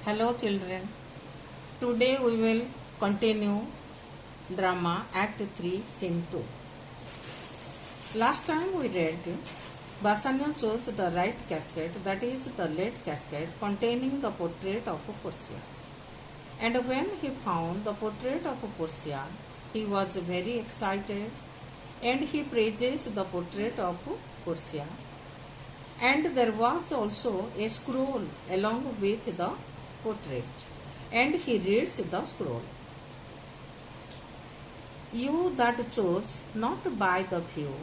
Hello children, today we will continue drama Act 3 Scene 2. Last time we read Bassanio chose the right casket, that is the lead casket containing the portrait of Portia. And when he found the portrait of Portia, he was very excited and he praises the portrait of Portia. And there was also a scroll along with the portrait, and he reads the scroll. You that chose not by the few,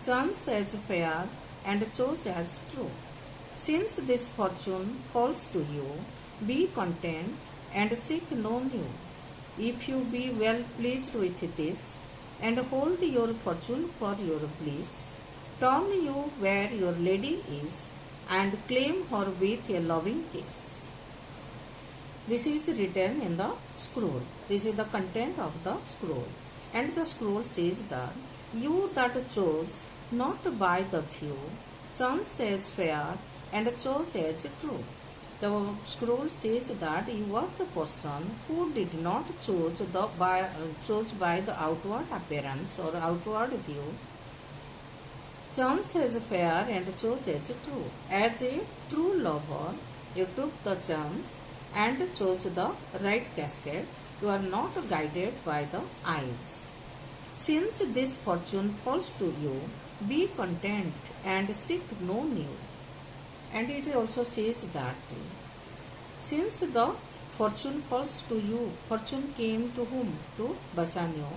chance as fair and chose as true. Since this fortune falls to you, be content and seek no new. If you be well pleased with this, and hold your fortune for your bliss, turn you where your lady is, and claim her with a loving kiss. This is written in the scroll. This is the content of the scroll. And the scroll says that you that chose not by the few, chance as fair and chose as true. The scroll says that you are the person who did not chose by the outward appearance or outward view, chance as fair and chose as true. As a true lover, you took the chance and chose the right casket. You are not guided by the eyes. Since this fortune falls to you, be content and seek no new. And it also says that since the fortune falls to you, fortune came to whom? To Bassanio.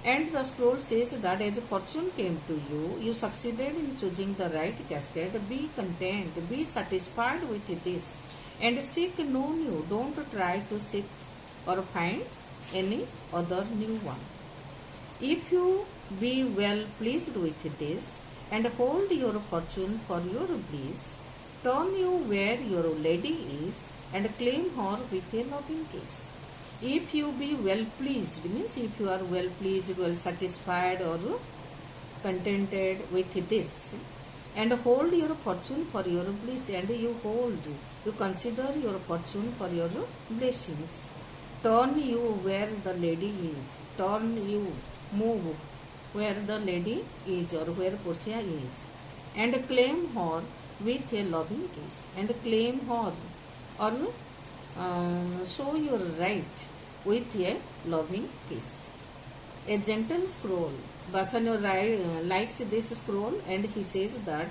And the scroll says that as fortune came to you, you succeeded in choosing the right casket. Be content, be satisfied with this, and seek no new. Don't try to seek or find any other new one. If you be well pleased with this, and hold your fortune for your bliss, turn you where your lady is, and claim her with a loving kiss. If you be well pleased, means if you are well pleased, well satisfied or contented with this, and hold your fortune for your bliss, and you consider your fortune for your blessings. Turn you where the lady is. Move where the lady is or where Portia is, and claim her with a loving kiss, and claim her or show your right with a loving kiss. A gentle scroll. Bassanio likes this scroll, and he says that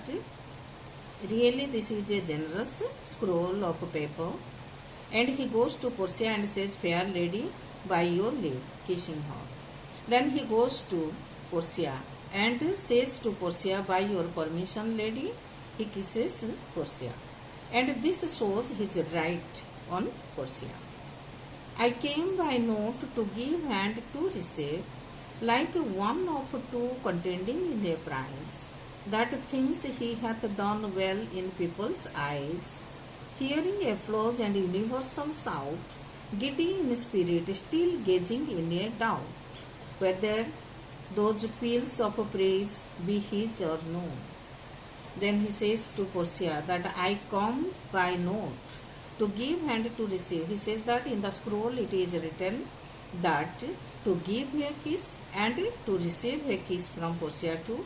really this is a generous scroll of paper. And he goes to Portia and says, fair lady, by your leave, kissing her. Then he goes to Portia and says to Portia, by your permission lady, he kisses Portia. And this shows his right on Portia. I came by note to give and to receive, like one of two contending in a prize, that things he hath done well in people's eyes. Hearing applause and universal shout, giddy in spirit, still gazing in a doubt, whether those peals of praise be his or no. Then he says to Portia that I come by note to give and to receive. He says that in the scroll it is written that to give a kiss and to receive a kiss from Portia too.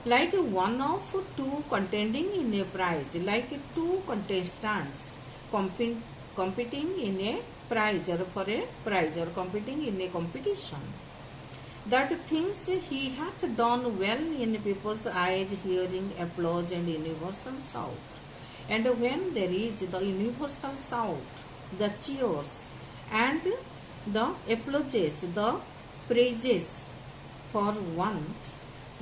Like one of two contending in a prize, like two contestants competing in a prize or for a prize or competing in a competition. That things he hath done well in people's eyes, hearing applause and universal shout. And when there is the universal shout, the cheers and the applauses, the praises for one,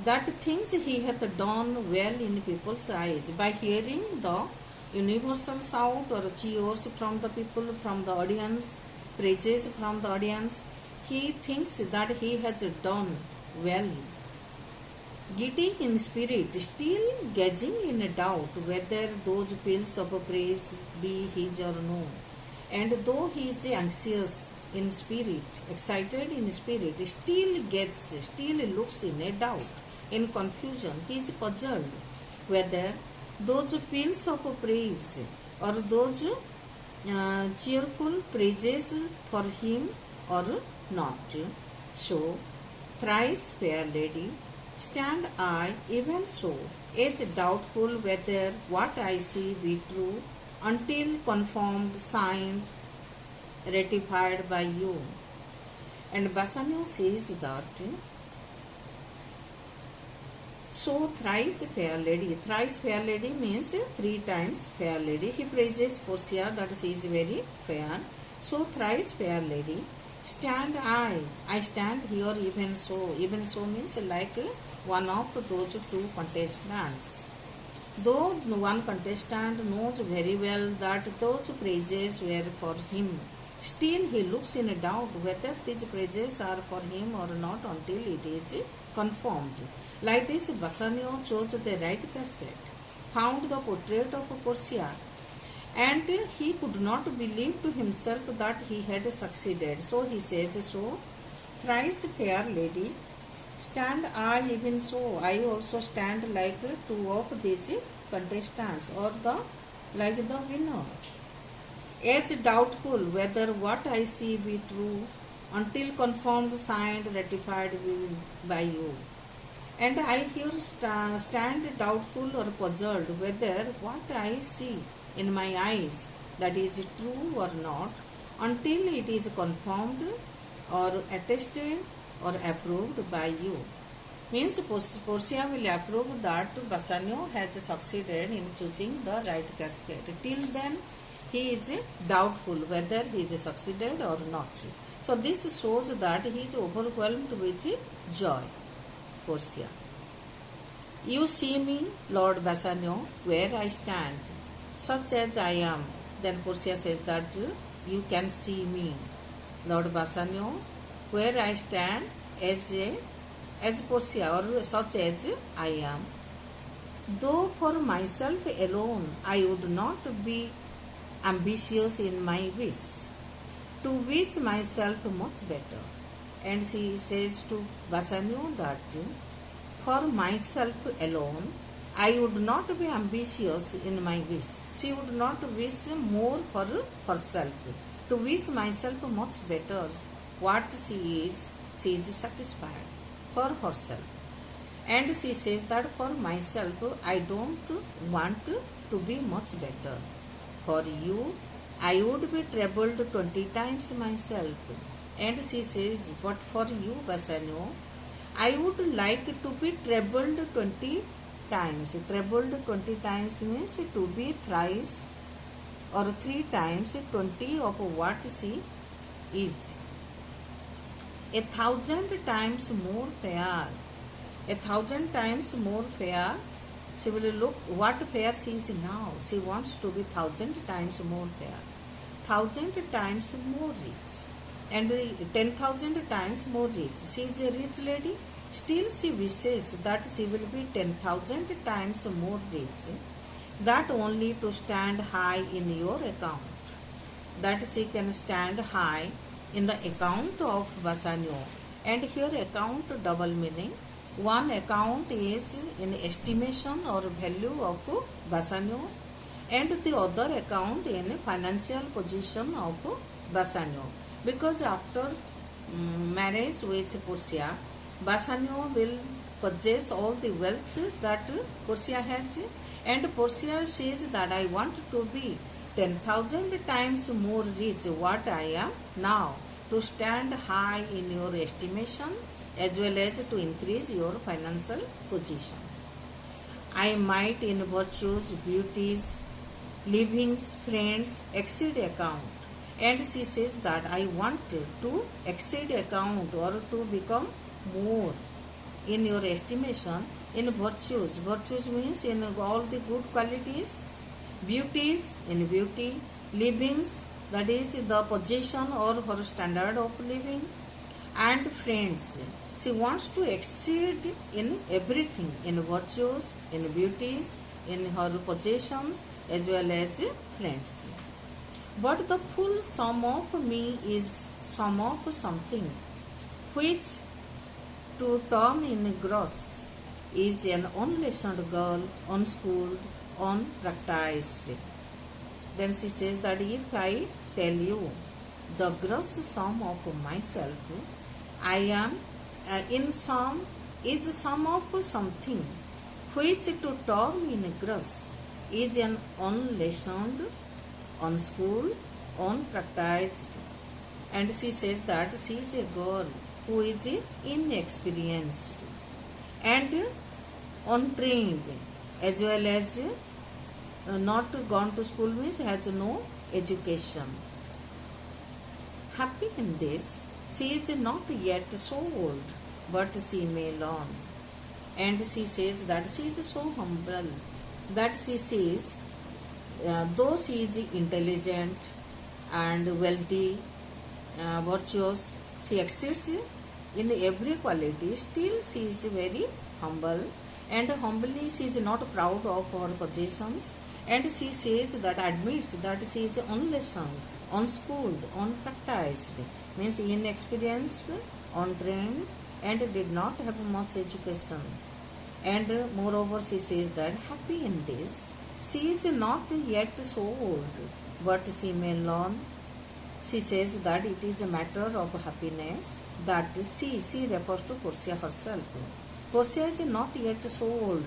that things he hath done well in people's eyes. By hearing the universal shout or cheers from the people, from the audience, praises from the audience, he thinks that he has done well. Giddy in spirit, still gazing in doubt whether those peals of praise be his or no. And though he is anxious in spirit, excited in spirit, still looks in a doubt, in confusion. He is puzzled whether those peals of praise or those cheerful praises for him or not. So, thrice fair lady, stand I even so, as doubtful whether what I see be true, until confirmed, signed, ratified by you. And Bassanio says that, so thrice fair lady means 3 times fair lady. He praises Portia that she is very fair. So thrice fair lady, stand I stand here even so. Even so means like one of those 2 contestants. Though one contestant knows very well that those praises were for him, still he looks in doubt whether these praises are for him or not until it is confirmed. Like this, Bassanio chose the right casket, found the portrait of Portia, and he could not believe to himself that he had succeeded. So he says, so thrice fair lady, stand I even so. I also stand like 2 of these contestants, or like the winner, as doubtful whether what I see be true, until confirmed, signed, ratified by you. And I here stand doubtful or puzzled whether what I see in my eyes that is true or not, until it is confirmed or attested or approved by you. Means Portia will approve that Bassanio has succeeded in choosing the right casket. Till then, he is doubtful whether he is succeeded or not. So this shows that he is overwhelmed with joy. Portia. You see me, Lord Bassanio, where I stand, such as I am. Then Portia says that you can see me, Lord Bassanio, where I stand as Portia, or such as I am. Though for myself alone I would not be ambitious in my wish, to wish myself much better. And she says to Bassanio that for myself alone I would not be ambitious in my wish. She would not wish more for herself. To wish myself much better. What she is satisfied for herself. And she says that for myself I don't want to be much better. For you I would be troubled 20 times myself. And she says, but for you, Bassanio, I would like to be troubled 20 times. Troubled 20 times means to be thrice or 3 times 20 of what she is. 1,000 times more fair. 1,000 times more fair. She will look what fair she is now. She wants to be 1,000 times more fair. 1,000 times more rich. And 10,000 times more rich. She is a rich lady. Still she wishes that she will be 10,000 times more rich. That only to stand high in your account. That she can stand high in the account of Bassanio. And here account double meaning. One account is in estimation or value of Bassanio, and the other account in financial position of Bassanio. Because after marriage with Portia, Bassanio will possess all the wealth that Portia has, and Portia says that I want to be 10,000 times more rich what I am now, to stand high in your estimation as well as to increase your financial position. I might in virtues, beauties, livings, friends exceed account. And she says that I want to exceed account or to become more in your estimation in virtues. Virtues means in all the good qualities, beauties in beauty, livings, that is the position or her standard of living, and friends. She wants to exceed in everything, in virtues, in beauties, in her possessions as well as friends. But the full sum of me is sum of something, which to term in gross is an unlessoned girl, unschooled, unpracticed. Then she says that if I tell you the gross sum of myself, I am in sum is sum of something which to term in gross is an unlessoned, unschooled, unpracticed. And she says that she is a girl who is inexperienced and untrained, as well as not gone to school means has no education. Happy in this, she is not yet so old, but she may learn. And she says that she is so humble that she says, though she is intelligent and wealthy, virtuous, she exceeds in every quality, still she is very humble, and humbly she is not proud of her possessions, and she says that admits that she is unlessoned, unschooled, unpracticed, means inexperienced, untrained, and did not have much education. And moreover she says that happy in this, she is not yet so old, but she may learn. She says that it is a matter of happiness that she refers to Portia herself. Portia is not yet so old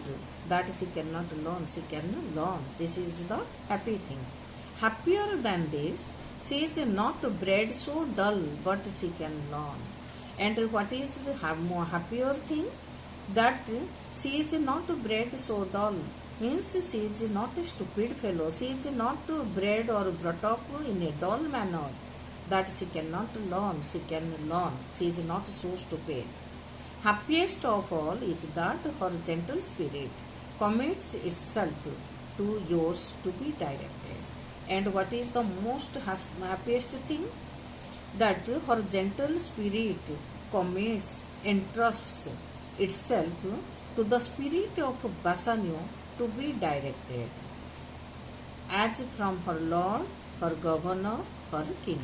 that she cannot learn. She can learn. This is the happy thing. Happier than this, she is not bred so dull, but she can learn. And what is the more happier thing? That she is not bred so dull. Means she is not a stupid fellow. She is not bred or brought up in a dull manner that she cannot learn. She can learn. She is not so stupid. Happiest of all is that her gentle spirit commits itself to yours to be directed. And what is the most happiest thing? That her gentle spirit commits, entrusts itself to the spirit of Bassanio to be directed, as from her lord, her governor, her king.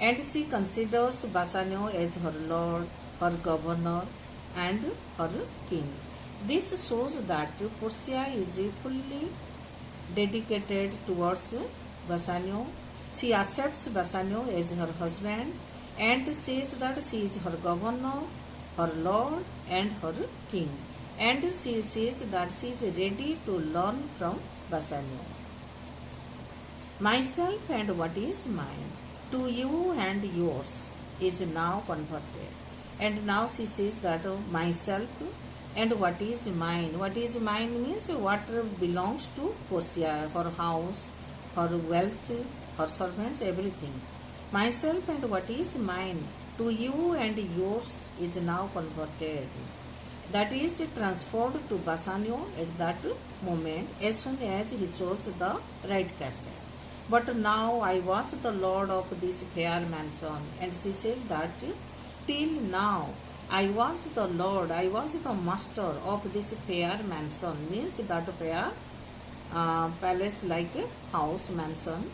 And she considers Bassanio as her lord, her governor, and her king. This shows that Portia is fully dedicated towards Bassanio. She accepts Bassanio as her husband and says that she is her governor, her lord, and her king. And she says that she is ready to learn from Bassanio. Myself and what is mine, to you and yours, is now converted. And now she says that myself and what is mine. What is mine means what belongs to Portia, her house, her wealth, her servants, everything. Myself and what is mine, to you and yours, is now converted. That is transferred to Bassanio at that moment as soon as he chose the right casket. But now I was the lord of this fair mansion. And she says that till now I was the lord, I was the master of this fair mansion, means that fair palace like house, mansion,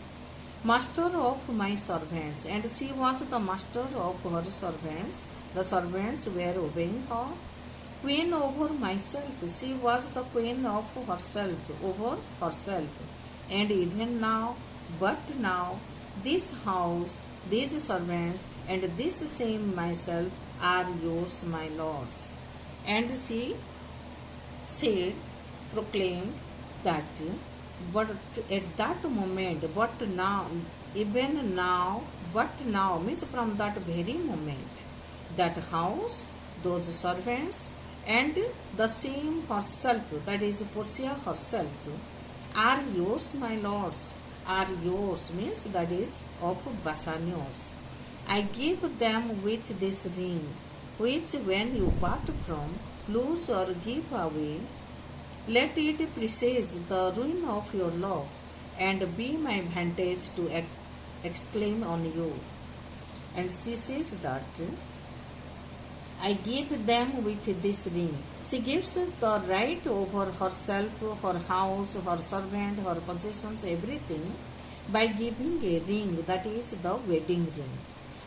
master of my servants. And she was the master of her servants. The servants were obeying her. Queen over myself, she was the queen of herself, over herself. And even now, but now, this house, these servants, and this same myself are yours, my lords. And she said, proclaimed that, but at that moment, but now, even now, but now, means from that very moment, that house, those servants, and the same herself, that is Portia herself, are yours, my lords. Are yours means that is of Bassanio's. I give them with this ring, which when you part from, lose or give away, let it presage the ruin of your love, and be my vantage to exclaim on you. And she says that I give them with this ring. She gives the right over herself, her house, her servant, her possessions, everything by giving a ring, that is the wedding ring.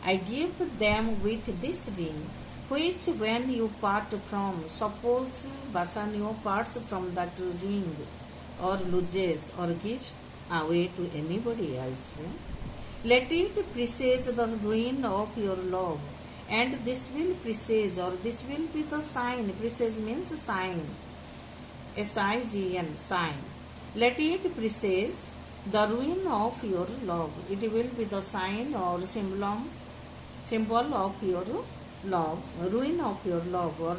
I give them with this ring, which when you part from, suppose Bassanio parts from that ring or loses or gives away to anybody else. Let it presage the ruin of your love, and this will presage, or this will be the sign. Presage means sign, sign, sign. Let it presage the ruin of your love. It will be the sign or symbol of your love, ruin of your love, or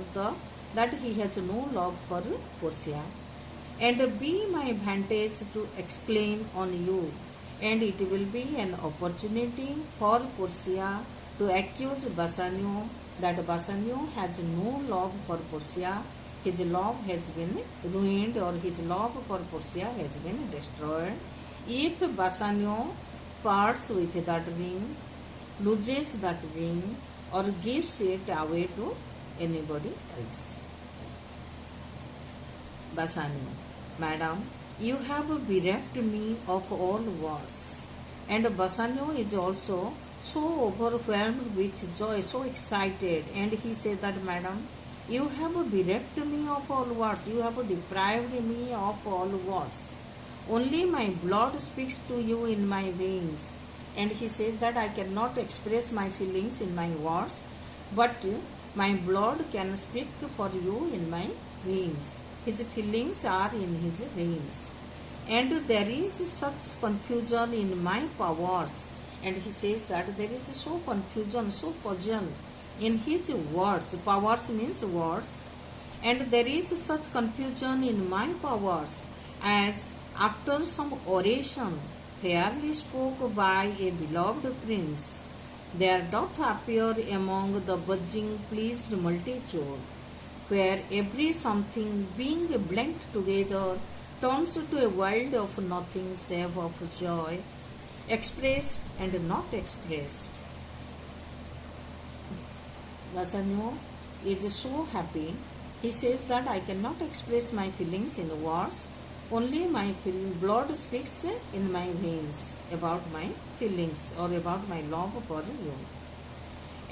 that he has no love for Portia. And be my vantage to exclaim on you, and it will be an opportunity for Portia to accuse Bassanio that Bassanio has no love for Portia. His love has been ruined, or his love for Portia has been destroyed. If Bassanio parts with that ring, loses that ring, or gives it away to anybody else. Bassanio, Madam, you have bereft me of all words. And Bassanio is also so overwhelmed with joy, so excited, and he says that, Madam, you have bereft me of all words, you have deprived me of all words. Only my blood speaks to you in my veins. And he says that I cannot express my feelings in my words, but my blood can speak for you in my veins. His feelings are in his veins. And there is such confusion in my powers. And he says that there is so confusion, so puzzle in his words. Powers means words. And there is such confusion in my powers, as after some oration fairly spoke by a beloved prince, there doth appear among the buzzing pleased multitude, where every something being blent together turns to a world of nothing save of joy, expressed and not expressed. Bassanio is so happy. He says that I cannot express my feelings in words. Only my blood speaks in my veins about my feelings or about my love for you.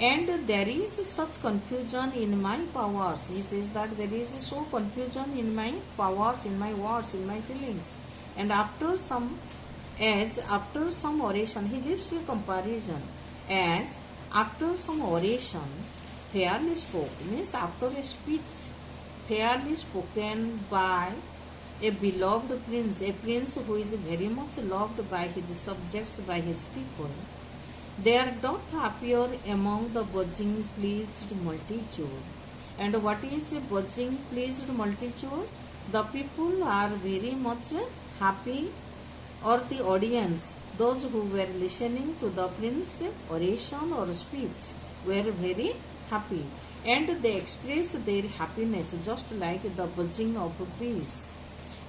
And there is such confusion in my powers. He says that there is so confusion in my powers, in my words, in my feelings. And after some oration, he gives a comparison as after some oration, fairly spoke, means after a speech fairly spoken by a beloved prince, a prince who is very much loved by his subjects, by his people, there doth appear among the buzzing pleased multitude. And what is a buzzing pleased multitude? The people are very much happy, or the audience, those who were listening to the prince's oration or speech, were very happy, and they express their happiness just like the buzzing of bees.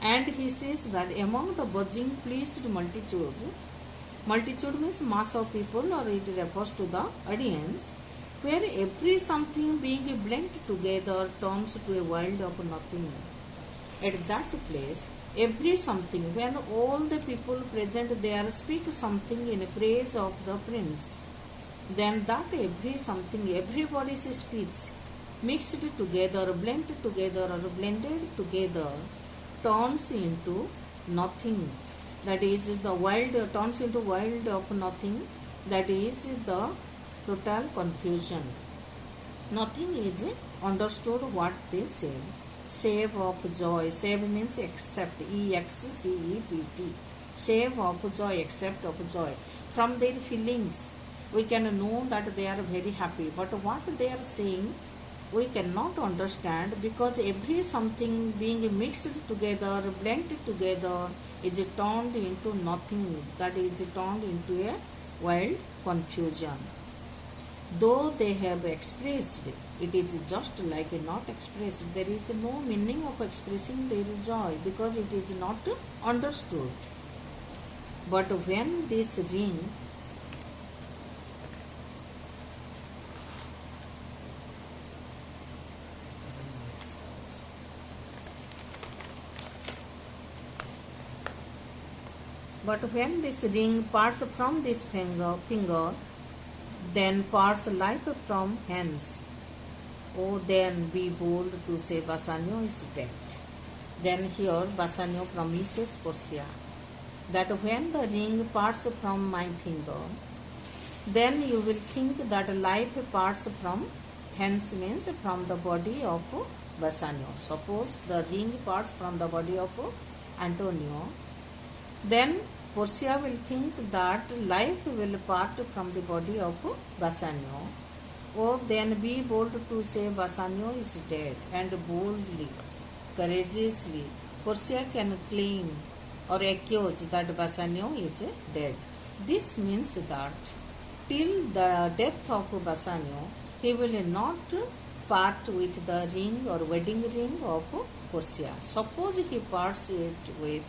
And he says that among the buzzing pleased multitude, multitude means mass of people, or it refers to the audience, where every something being blent together turns to a world of nothing. At that place, every something, when all the people present there speak something in praise of the prince, then that every something, everybody's speech mixed together, blended together, or blended together turns into nothing. That is the world, turns into world of nothing. That is the total confusion. Nothing is understood what they say. Save of joy. Save means except. E-X-C-E-P-T. Save of joy, except of joy. From their feelings, we can know that they are very happy. But what they are saying, we cannot understand, because every something being mixed together, blended together, is turned into nothing. That is turned into a wild confusion. Though they have expressed, it is just like not expressed. There is no meaning of expressing their joy, because it is not understood. But when this ring parts from this finger, then parts life from hands. Oh, then be bold to say Bassanio is dead. Then here Bassanio promises Portia that when the ring parts from my finger, then you will think that life parts from hence means from the body of Bassanio. Suppose the ring parts from the body of Antonio, then Portia will think that life will part from the body of Bassanio. Oh, then be bold to say Bassanio is dead, and boldly, courageously, Portia can claim or accuse that Bassanio is dead. This means that till the death of Bassanio, he will not part with the ring or wedding ring of Portia. Suppose he parts it with,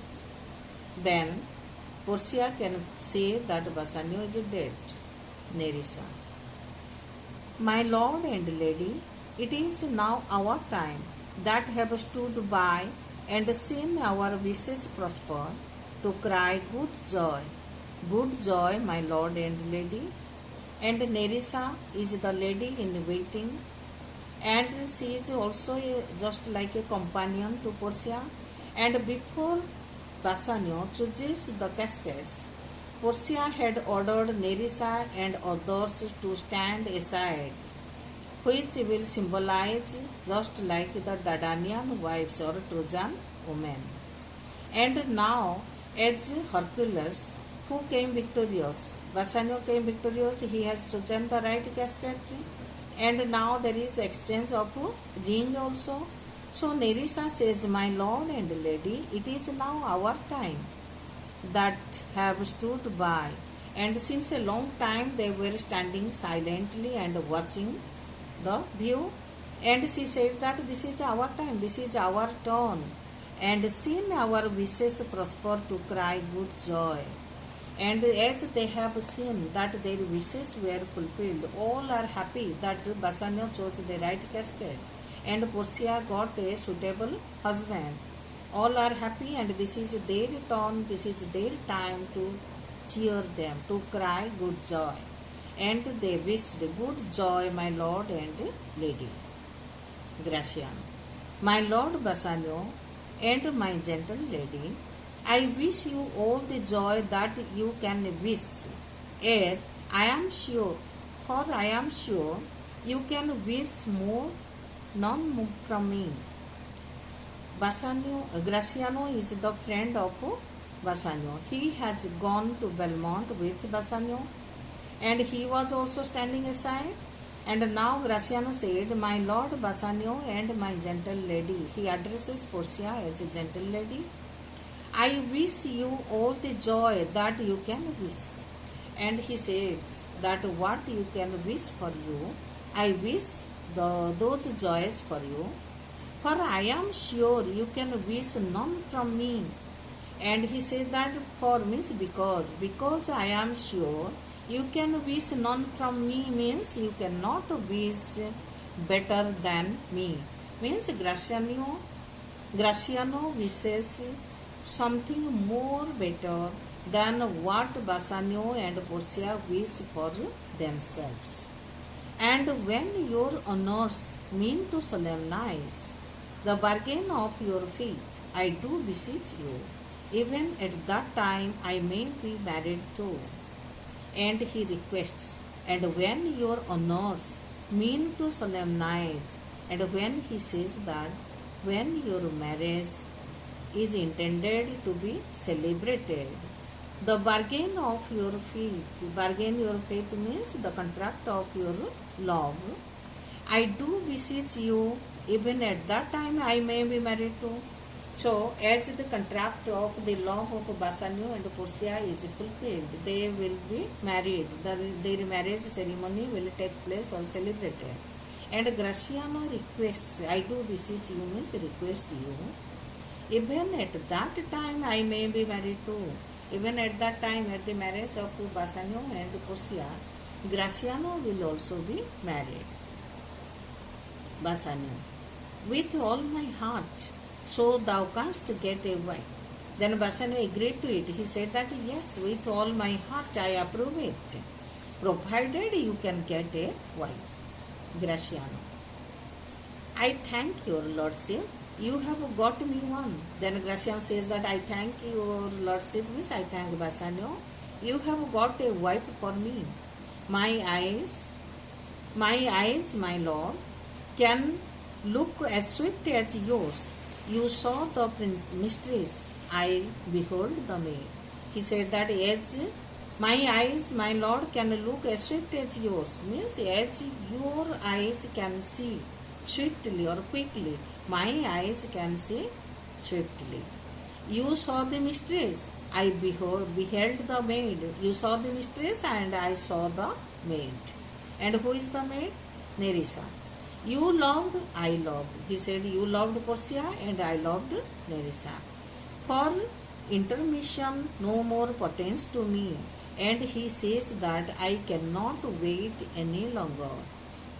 then Portia can say that Bassanio is dead. Nerissa. My lord and lady, it is now our time that have stood by and seen our wishes prosper, to cry good joy, my lord and lady. And Nerissa is the lady in waiting, and she is also just like a companion to Portia. And before Bassanio chooses the caskets, Portia had ordered Nerissa and others to stand aside, which will symbolize just like the Dardanian wives or Trojan women. And now, as Hercules, who came victorious, Bassanio came victorious, he has chosen the right casket, and now there is the exchange of ring also. So Nerissa says, my lord and lady, it is now our time that have stood by, and since a long time they were standing silently and watching the view, and she said that this is our time, this is our turn, and seen our wishes prosper, to cry good joy. And as they have seen that their wishes were fulfilled, all are happy that Bassanio chose the right casket and Portia got a suitable husband. All are happy, and this is their turn, this is their time to cheer them, to cry good joy. And they wished good joy, my lord and lady. Gratiano. My lord Bassanio and my gentle lady, I wish you all the joy that you can wish, ere I am sure, for I am sure you can wish more, none from me. Gratiano is the friend of Bassanio. He has gone to Belmont with Bassanio, and he was also standing aside. And now Gratiano said, my lord Bassanio and my gentle lady. He addresses Portia as a gentle lady. I wish you all the joy that you can wish. And he says that what you can wish for you, I wish those joys for you. For I am sure you can wish none from me. And he says that for means because I am sure you can wish none from me means you cannot wish better than me. Means Gratiano wishes something more better than what Bassanio and Portia wish for themselves. And when your honors mean to solemnize the bargain of your faith, I do beseech you, even at that time I may be married too. And he requests, and when your honors mean to solemnize, and when he says that when your marriage is intended to be celebrated, the bargain of your faith means the contract of your love, I do beseech you, even at that time I may be married too. So, as the contract of the love of Bassanio and Portia is fulfilled, they will be married. Their marriage ceremony will take place or celebrated. And Gratiano requests, I do beseech you means request you, even at that time I may be married too. Even at that time, at the marriage of Bassanio and Portia, Gratiano will also be married. Bassanio, with all my heart, so thou canst get a wife. Then Bassanio agreed to it. He said that yes, with all my heart I approve it, provided you can get a wife. Gratiano, I thank your lordship, You have got me one. Then Graciano says that I thank your lordship, means I thank Bassanio. You have got a wife for me. My eyes, my lord, can look as swift as yours. You saw the mistress, I behold the maid. He said that as my eyes, my lord, can look as swift as yours, means as your eyes can see swiftly or quickly, my eyes can see swiftly. You saw the mistress, I beheld the maid. You saw the mistress and I saw the maid. And who is the maid? Nerissa. You loved, I loved. He said, you loved Portia and I loved Nerissa. For intermission no more pertains to me. And he says that I cannot wait any longer,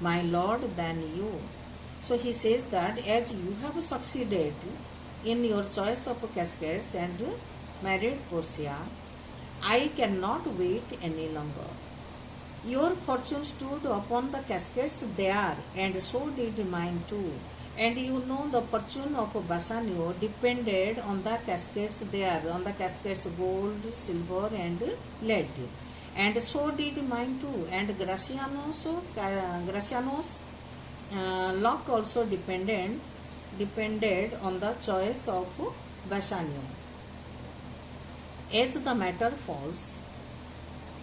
my lord, than you. So he says that as you have succeeded in your choice of cascades and married Portia, I cannot wait any longer. Your fortune stood upon the cascades there, and so did mine too. And you know the fortune of Bassanio depended on the cascades there, on the cascades gold, silver and lead. And so did mine too. And Graciano's luck also depended on the choice of Bassanio. As the matter falls,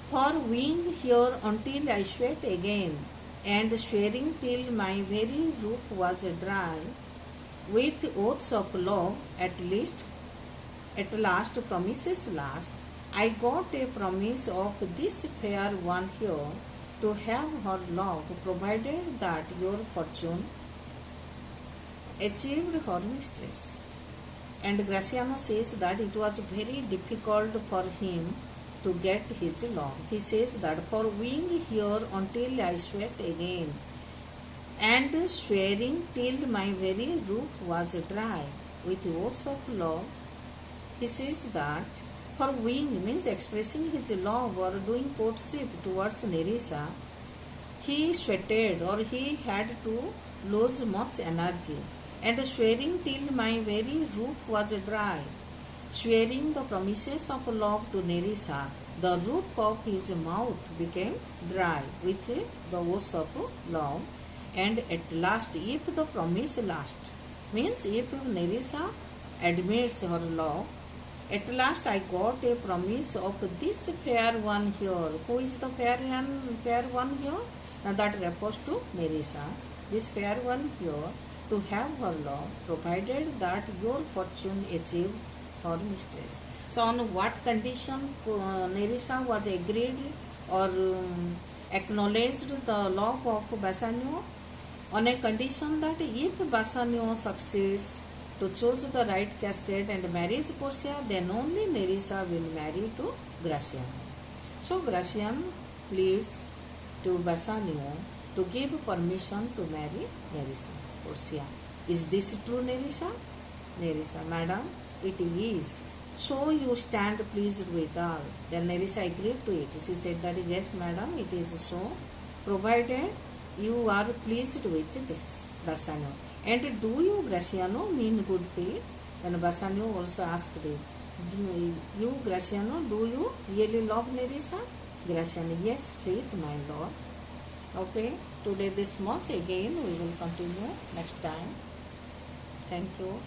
for being here until I sweat again, and swearing till my very roof was dry, with oaths of love at last promises last, I got a promise of this fair one here to have her love, provided that your fortune achieved her mistress. And Graciano says that it was very difficult for him to get his love. He says that for being here until I sweat again, and swearing till my very roof was dry, with oaths of love. He says that for being means expressing his love or doing courtship towards Nerissa, he sweated or he had to lose much energy. And swearing till my very roof was dry, swearing the promises of love to Nerissa, the roof of his mouth became dry with the oaths of love. And at last, if the promise lasts, means if Nerissa admits her love, at last I got a promise of this fair one here. Who is the fair one here? Now that refers to Nerissa. This fair one here, to have her love, provided that your fortune achieved her mistress. So on what condition Nerissa was agreed or acknowledged the love of Bassanio? On a condition that if Bassanio succeeds to choose the right cascade and marries Portia, then only Nerissa will marry to Graciano. So Graciano pleads to Bassanio to give permission to marry Nerissa, Portia. Is this true, Nerissa? Nerissa, madam, it is. So you stand pleased with all. Then Nerissa agreed to it. She said that yes, madam, it is so, provided you are pleased with this, Bassanio. And do you, Graciano, mean good faith? Then Bassanio also asked it. You, Graciano, do you really love Nerissa? Graciano, yes, faith, my lord. Okay, today this much. Again we will continue next time. Thank you.